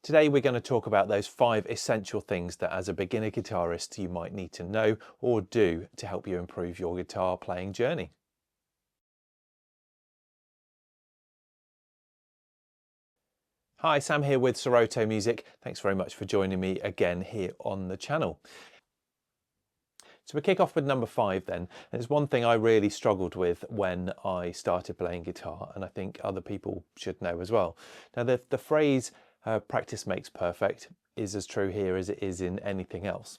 Today we're going to talk about those 5 essential things that as a beginner guitarist you might need to know or do to help you improve your guitar playing journey. Hi, Sam here with Soroto Music. Thanks very much for joining me again here on the channel. So we kick off with number 5 then. And it's one thing I really struggled with when I started playing guitar, and I think other people should know as well. Now the phrase practice makes perfect is as true here as it is in anything else.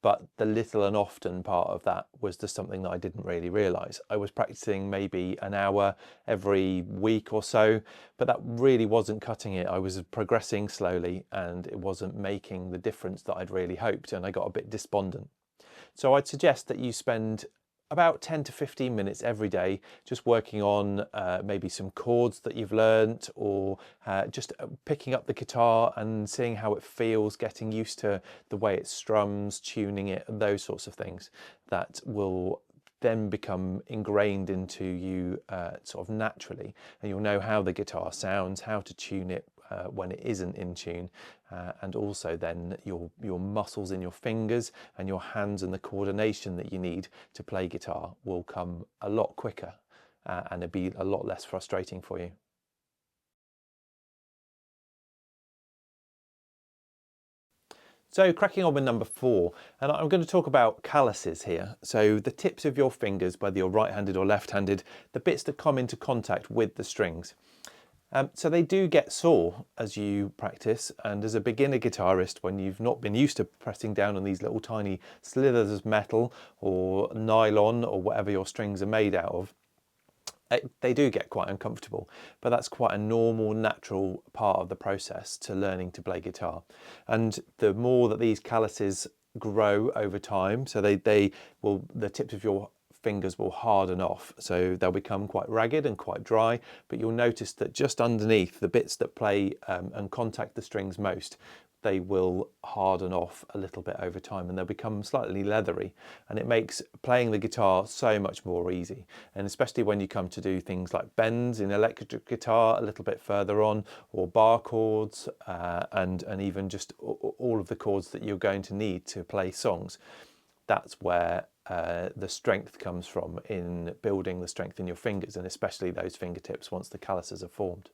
But the little and often part of that was just something that I didn't really realise. I was practicing maybe an hour every week or so, but that really wasn't cutting it. I was progressing slowly and it wasn't making the difference that I'd really hoped, and I got a bit despondent. So I'd suggest that you spend about 10 to 15 minutes every day just working on maybe some chords that you've learnt, or just picking up the guitar and seeing how it feels, getting used to the way it strums, tuning it, those sorts of things that will then become ingrained into you sort of naturally, and you'll know how the guitar sounds, how to tune it when it isn't in tune, and also then your muscles in your fingers and your hands and the coordination that you need to play guitar will come a lot quicker, and it'll be a lot less frustrating for you. So cracking on with number 4, and I'm going to talk about calluses here. So the tips of your fingers, whether you're right-handed or left-handed, the bits that come into contact with the strings. So they do get sore as you practice, and as a beginner guitarist, when you've not been used to pressing down on these little tiny slithers of metal or nylon or whatever your strings are made out of, they do get quite uncomfortable, but that's quite a normal, natural part of the process to learning to play guitar. And the more that these calluses grow over time, so the tips of your fingers will harden off, so they'll become quite ragged and quite dry, but you'll notice that just underneath the bits that play and contact the strings most, they will harden off a little bit over time and they'll become slightly leathery, and it makes playing the guitar so much more easy. And especially when you come to do things like bends in electric guitar a little bit further on, or bar chords, and even just all of the chords that you're going to need to play songs, that's where the strength comes from, in building the strength in your fingers, and especially those fingertips once the calluses are formed.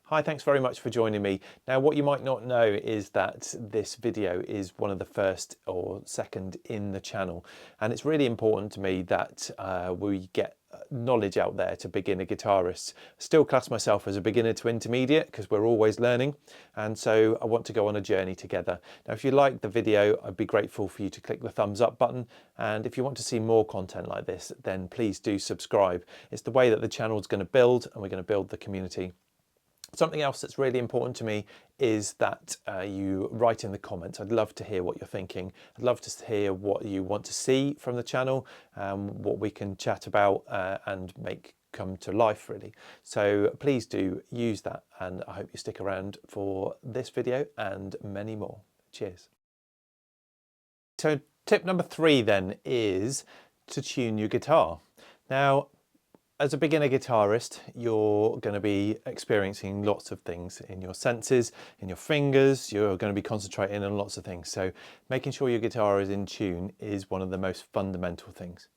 Hi, thanks very much for joining me. Now, what you might not know is that this video is one of the first or second in the channel, and it's really important to me that we get knowledge out there to beginner guitarists. I still class myself as a beginner to intermediate because we're always learning, and so I want to go on a journey together. Now, if you like the video, I'd be grateful for you to click the thumbs up button, and if you want to see more content like this, then please do subscribe. It's the way that the channel is going to build, and we're going to build the community. Something else that's really important to me is that you write in the comments. I'd love to hear what you're thinking. I'd love to hear what you want to see from the channel, what we can chat about and make come to life, really. So please do use that, and I hope you stick around for this video and many more. Cheers. So tip number 3 then is to tune your guitar. Now, as a beginner guitarist, you're going to be experiencing lots of things in your senses, in your fingers. You're going to be concentrating on lots of things. So making sure your guitar is in tune is one of the most fundamental things.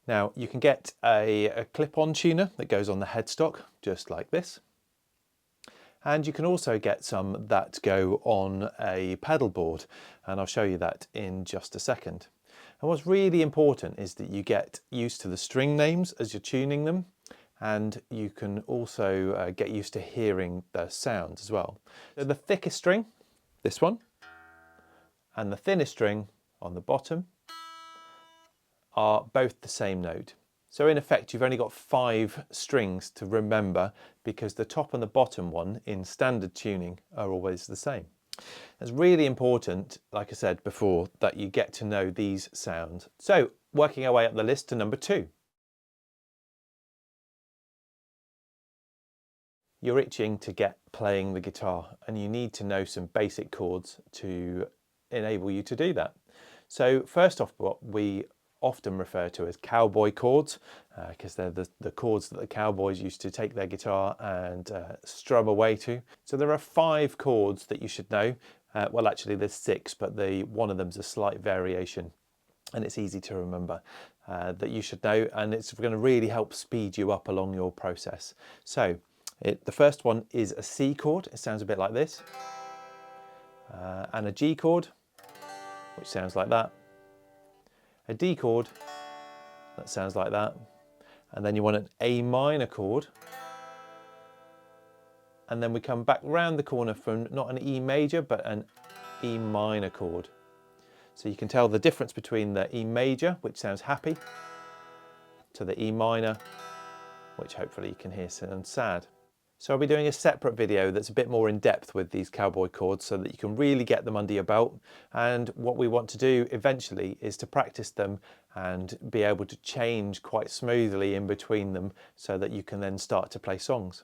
Now, you can get a clip-on tuner that goes on the headstock, just like this. And you can also get some that go on a pedal board, and I'll show you that in just a second. And what's really important is that you get used to the string names as you're tuning them, and you can also get used to hearing the sounds as well. So the thickest string, this one, and the thinnest string on the bottom are both the same note. So in effect, you've only got 5 strings to remember, because the top and the bottom one in standard tuning are always the same. It's really important, like I said before, that you get to know these sounds. So working our way up the list to number 2. You're itching to get playing the guitar, and you need to know some basic chords to enable you to do that. So first off, what we often referred to as cowboy chords, because they're the chords that the cowboys used to take their guitar and strum away to. So there are 5 chords that you should know. Well, actually there's 6, but one of them's a slight variation, and it's easy to remember, that you should know, and it's going to really help speed you up along your process. So the first one is a C chord. It sounds a bit like this, and a G chord, which sounds like that, a D chord, that sounds like that, and then you want an A minor chord, and then we come back round the corner from not an E major but an E minor chord. So you can tell the difference between the E major, which sounds happy, to the E minor, which hopefully you can hear sounds sad. So I'll be doing a separate video that's a bit more in depth with these cowboy chords so that you can really get them under your belt. And what we want to do eventually is to practice them and be able to change quite smoothly in between them so that you can then start to play songs.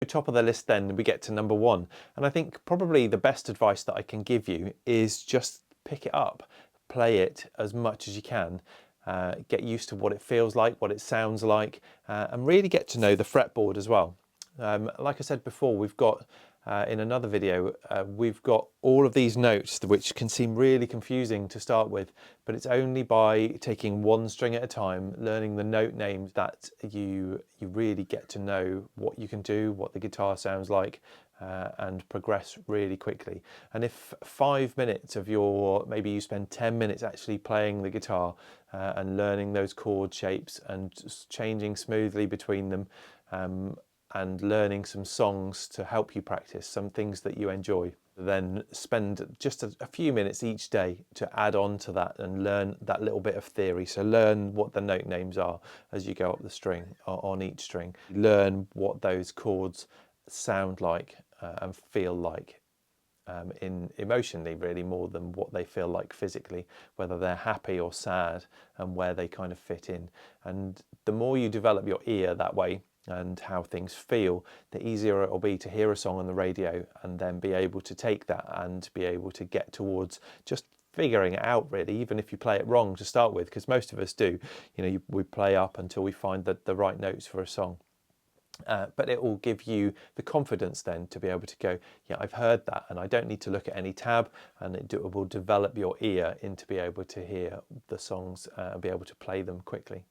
Top of the list then we get to number 1, and I think probably the best advice that I can give you is just pick it up, play it as much as you can, get used to what it feels like, what it sounds like, and really get to know the fretboard as well. Like I said before, we've got in another video, we've got all of these notes which can seem really confusing to start with, but it's only by taking one string at a time, learning the note names, that you really get to know what you can do, what the guitar sounds like, and progress really quickly. And if 5 minutes of maybe you spend 10 minutes actually playing the guitar and learning those chord shapes and just changing smoothly between them, and learning some songs to help you practice, some things that you enjoy. Then spend just a few minutes each day to add on to that and learn that little bit of theory. So learn what the note names are as you go up the string, on each string. Learn what those chords sound like and feel like, in emotionally really, more than what they feel like physically, whether they're happy or sad and where they kind of fit in. And the more you develop your ear that way and how things feel, the easier it will be to hear a song on the radio and then be able to take that and be able to get towards just figuring it out really, even if you play it wrong to start with, because most of us do. We play up until we find the right notes for a song. But it will give you the confidence then to be able to go, yeah, I've heard that and I don't need to look at any tab, and it will develop your ear into be able to hear the songs and be able to play them quickly.